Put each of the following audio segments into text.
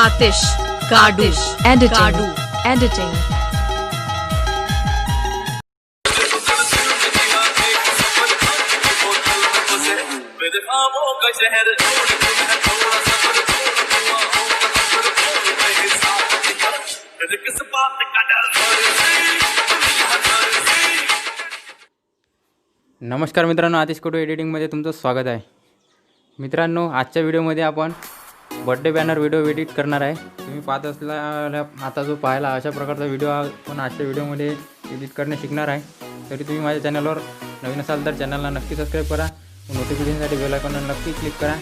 atishkadu. Editing. नमस्कार मित्रांनो, atishkadu एडिटिंगमध्ये तुमचं स्वागत आहे. मित्रांनो, आजच्या व्हिडिओमध्ये आपण बर्थडे बॅनर व्हिडिओ एडिट करणार आहे. तुम्ही पाहत असलेला आता जो पाहायला अशा प्रकारचा व्हिडिओ आपण आजच्या व्हिडिओमध्ये एडिट करणे शिकणार आहे. तरी तुम्ही माझ्या चॅनलवर नवीन असाल तर चॅनलला नक्की सबस्क्राईब करा. नोटिफिकेशनसाठी बेल आयकॉनला नक्की क्लिक करा.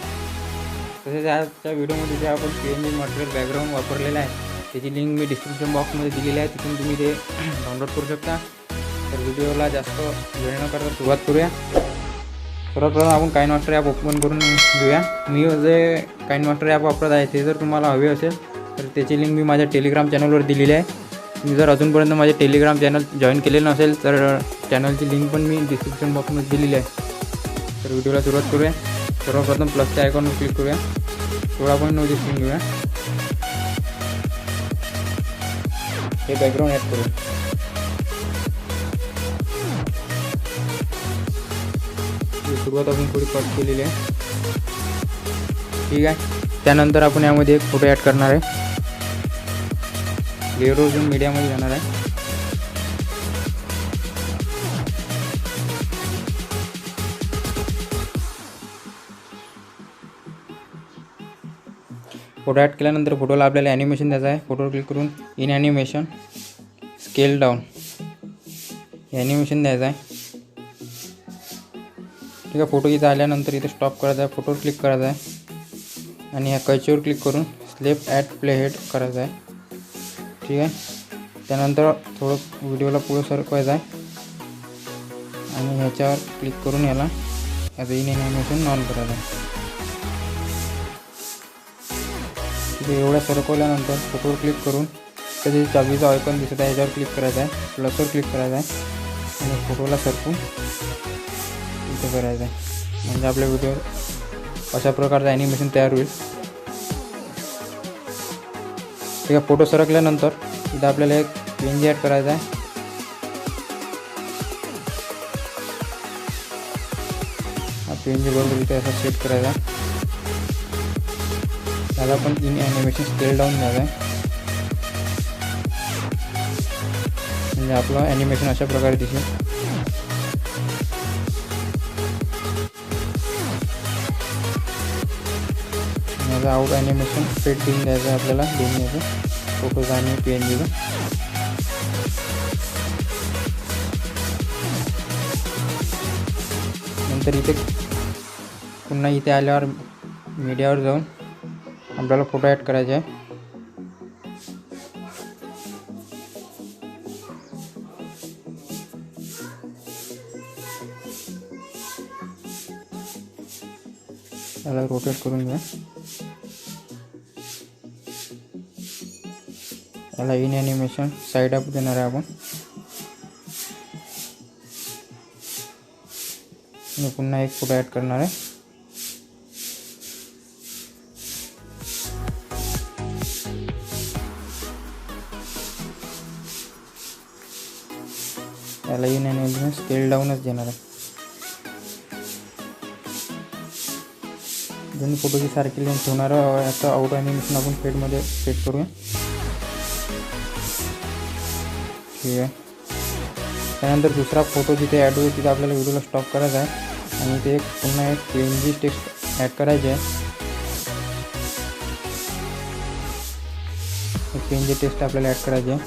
तसेच आजच्या व्हिडिओमध्ये जे आपण PNG मटेरियल बॅकग्राऊंड वापरलेलं आहे त्याची लिंक मी डिस्क्रिप्शन बॉक्समध्ये दिलेली आहे, तिथून तुम्ही ते डाउनलोड करू शकता. तर व्हिडिओला जास्त वेळ न करता सुरुवात करूया. सर्वप्रथम आपण काइनमास्टर ॲप ओपन करून घेऊया. मी जे काइनमास्टर ॲप वापरत आहे ते जर तुम्हाला हवे असेल तर त्याची लिंक मी माझ्या टेलिग्राम चॅनलवर दिलेली आहे. तुम्ही जर अजूनपर्यंत माझे टेलिग्राम चॅनल जॉईन केलेलं नसेल तर चॅनलची लिंक पण मी डिस्क्रिप्शन बॉक्समध्ये दिलेली आहे. तर व्हिडिओला सुरुवात करूया. सर्वप्रथम प्लसच्या आयकॉनवर क्लिक करूया. 16.9 स्क्रीन घेऊया. हे बॅकग्राऊंड ॲड करूया. सुरुवात आपण थोडी कट केलेली आहे, ठीक आहे. त्यानंतर आपण यामध्ये एक फोटो ॲड करणार आहे. लेअरवरून मीडियामध्ये जाणार आहे. फोटो ॲड केल्यानंतर फोटोला आपल्याला ॲनिमेशन द्यायचं आहे. फोटोवर क्लिक करून in animation scale down animation द्यायचं आहे, ठीक आहे. फोटो इथं आल्यानंतर इथे स्टॉप करायचा आहे. फोटोवर क्लिक करायचा आहे आणि ह्या कैचीवर क्लिक करून स्लेप ॲट प्ले हेड करायचा आहे, ठीक आहे. त्यानंतर थोडं व्हिडिओला पुढे सरकवायचं आहे आणि ह्याच्यावर क्लिक करून याला ॲज इन ॲनिमेशन ऑन करायचं आहे, ठीक आहे. एवढ्या सरकवल्यानंतर फोटोवर क्लिक करून त्याची चाबीचा आयकॉन दिसत आहे याच्यावर क्लिक करायचा आहे. प्लसवर क्लिक करायचा आहे आणि फोटोला सरकून इथे करायचं आहे. म्हणजे आपल्या व्हिडिओवर अशा प्रकारचं ॲनिमेशन तयार होईल, ठीक आहे. फोटो सरकल्यानंतर इथं आपल्याला एक PNG ॲड करायचा आहे. हा PNG बरोबर इथे असा सेट करायचा आहे. त्याला पण इन ॲनिमेशन स्केल डाऊन द्यायचं आहे. म्हणजे आपलं ॲनिमेशन अशा प्रकारे दिसेल. माझा आउट ॲनिमेशन फेट देऊन द्यायचं आहे आपल्याला दोन्ही याचं, फोटोचं आणि PNGचं. नंतर इथे पुन्हा इथे आल्यावर मीडियावर जाऊन आपल्याला फोटो ॲड करायचे आहे. त्याला रोटेट करून घ्या. याला इन ॲनिमेशन साईड अप देणार आहे आपण. आणि पुन्हा एक फोटो ॲड करणार आहे. याला इन ॲनिमेशन स्केल डाऊनच देणार आहे. दोन्ही फोटोची सारखी लेन्थ ठेवणार आहे. याचं आउट ॲनिमेशन आपण फेडमध्ये सेट करूया, ठीक आहे. त्यानंतर दुसरा फोटो जिथे ॲड होईल तिथे आपल्याला व्हिडिओला स्टॉप करायचा आहे आणि ते पुन्हा एक PNG टेक्स्ट ॲड करायचे आहे. PNG टेक्स्ट आपल्याला ॲड करायचे आहे.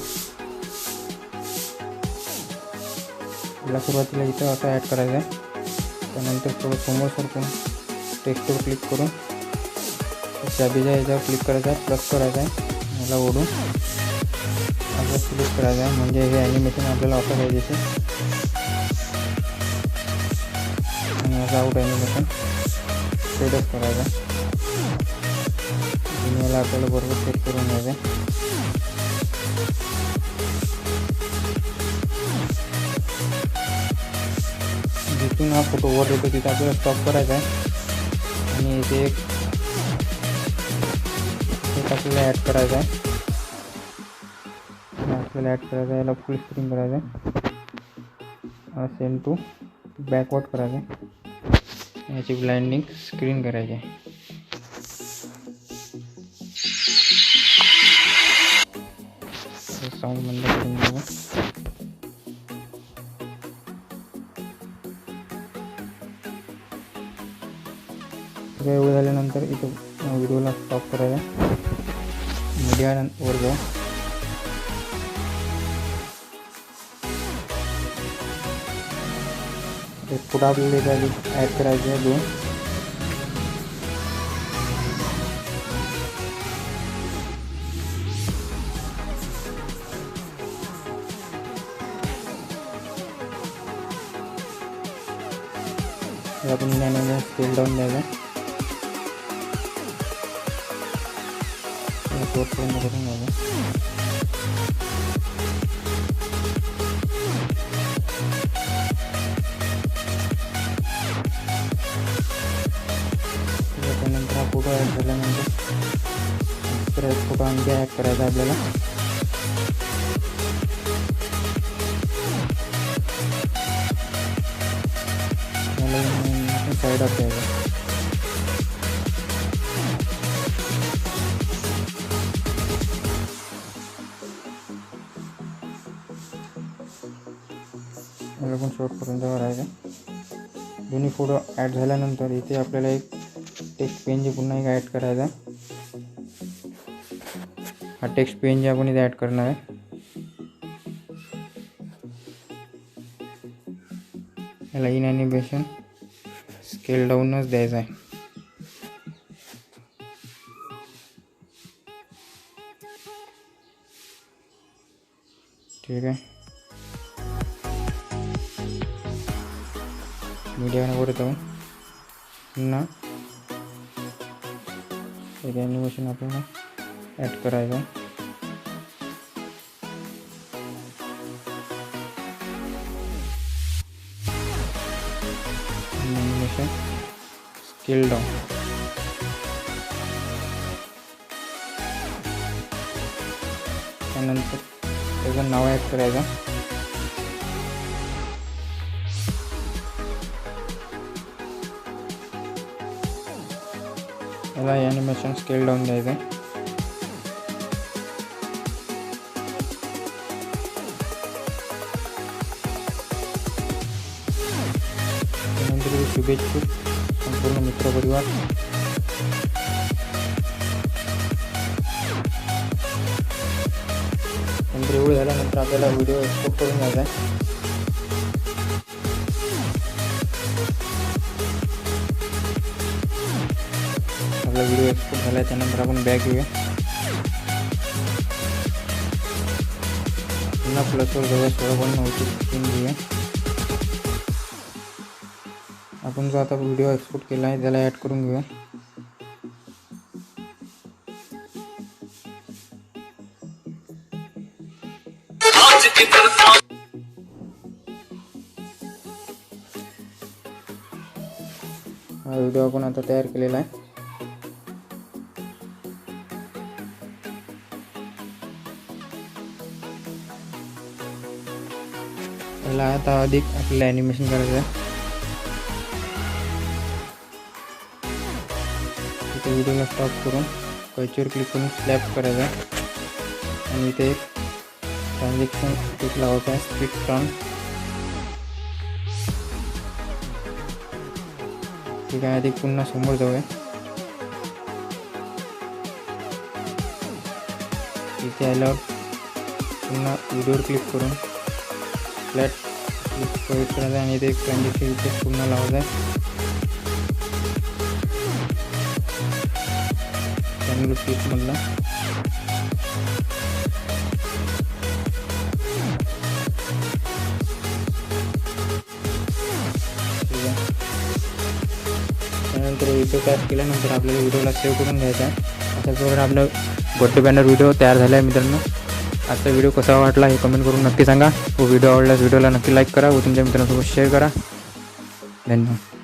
आपल्याला सुरुवातीला इथं असं ॲड करायचं आहे. त्यानंतर थोडं समोर सरकून टेक्स्टवर क्लिक करून चाबीच्या याच्यावर क्लिक करायचं आहे, प्लस करायचं आहे. मला ओढून असं क्लिक करायचं आहे. म्हणजे हे ॲनिमेशन आपल्याला असं पाहिजे दिसेल आणि असं आउट ॲनिमेशन सेटच करायचं आहे. याला आपल्याला बरोबर सेट करून घ्यायचं आहे. जिथून हा फोटो वर येतो तिथे आपल्याला स्टॉप करायचा आहे आणि इथे एक आपल्याला ॲड करायचा आहे. आपल्याला ॲड करायचं आहे, याला फुल स्क्रीन करायचं आहे, सेंड टू बॅकवर्ड करायचं आहे, याची ब्लाइंडिंग स्क्रीन करायची आहे. साऊंड बंद करून घ्यावं. सगळं एवढं झाल्यानंतर इथं व्हिडिओला स्टॉप करायचा. मीडियावर जाऊ. एक फुट आपल्याला इथं ॲड करायचं आहे 2. आपण याने स्केल डाऊन द्यायचा. करून घ्यायचं. त्यानंतर हा फोटो ॲड झाल्यानंतर दुसरा एक फोटो आणखी ॲड करायचा आपल्याला. साईड ऑफ द्यायचा. याला पण शॉर्ट करून द्यावं राहायचं. दोन्ही फोटो ॲड झाल्यानंतर इथे आपल्याला एक टेक्स्ट पेन जे पुन्हा एक ॲड करायचा. हा टेक्स्ट पेन जे आपण इथे ॲड करणार आहे. याला इन ॲनिमेशन स्केल डाऊनच द्यायचा आहे. ठीक आहे. मीडियावर जाऊन पुन्हा एक ॲनिमेशन आपल्याला ॲड करायचं आहे. Animation scale down. त्यानंतर त्याचं नाव ॲड करायचं. याला ॲनिमेशन स्केल डाऊन द्यायचं आहे. त्यानंतर शुभेच्छुक संपूर्ण मित्रपरिवार. नंतर एवढं झाल्यानंतर आपल्याला व्हिडिओ एक्सपोर्ट करून घ्यायचा आहे. आपला व्हिडिओ एक्सपोर्ट झाला आहे. त्यानंतर आपण बॅक येऊया. पुन्हा प्लसवर जाऊया. 16.9 स्क्रीन घेऊया. आपण जो आता व्हिडिओ एक्सपोर्ट केला आहे त्याला ॲड करून घेऊया. हा व्हिडिओ आपण आता तयार केलेला आहे. याला आता अधिक आपल्याला ॲनिमेशन करायचं आहे. इथे व्हिडिओला स्टॉप करून कैचीवर क्लिक करून स्लॅप करायचा आणि इथे एक ट्रान्झॅक्शन टिक लावायचा आहे. स्प्लिट ट्रान. ठीक आहे. अधिक पुन्हा समोर जाऊया. इथे आल्यावर पुन्हा व्हिडिओवर क्लिक करून फ्लॅट क्लिक करायचं आणि इथे एक ट्रान्झॅक्शन इथे पुन्हा लावायचं आहे. चॅनल क्लिकमधला ठीक आहे. त्यानंतर व्हिडिओ तयार केल्यानंतर आपल्याला व्हिडिओला सेव्ह करून घ्यायचा आहे. अशा प्रकारे आपलं बर्थडे बॅनर व्हिडिओ तयार झाला आहे. मित्रांनो, आजचा व्हिडिओ कसा वाटला हे कमेंट करून नक्की सांगा. व व्हिडिओ आवडल्यास व्हिडिओला नक्की लाईक करा व तुमच्या मित्रांसोबत शेअर करा. धन्यवाद.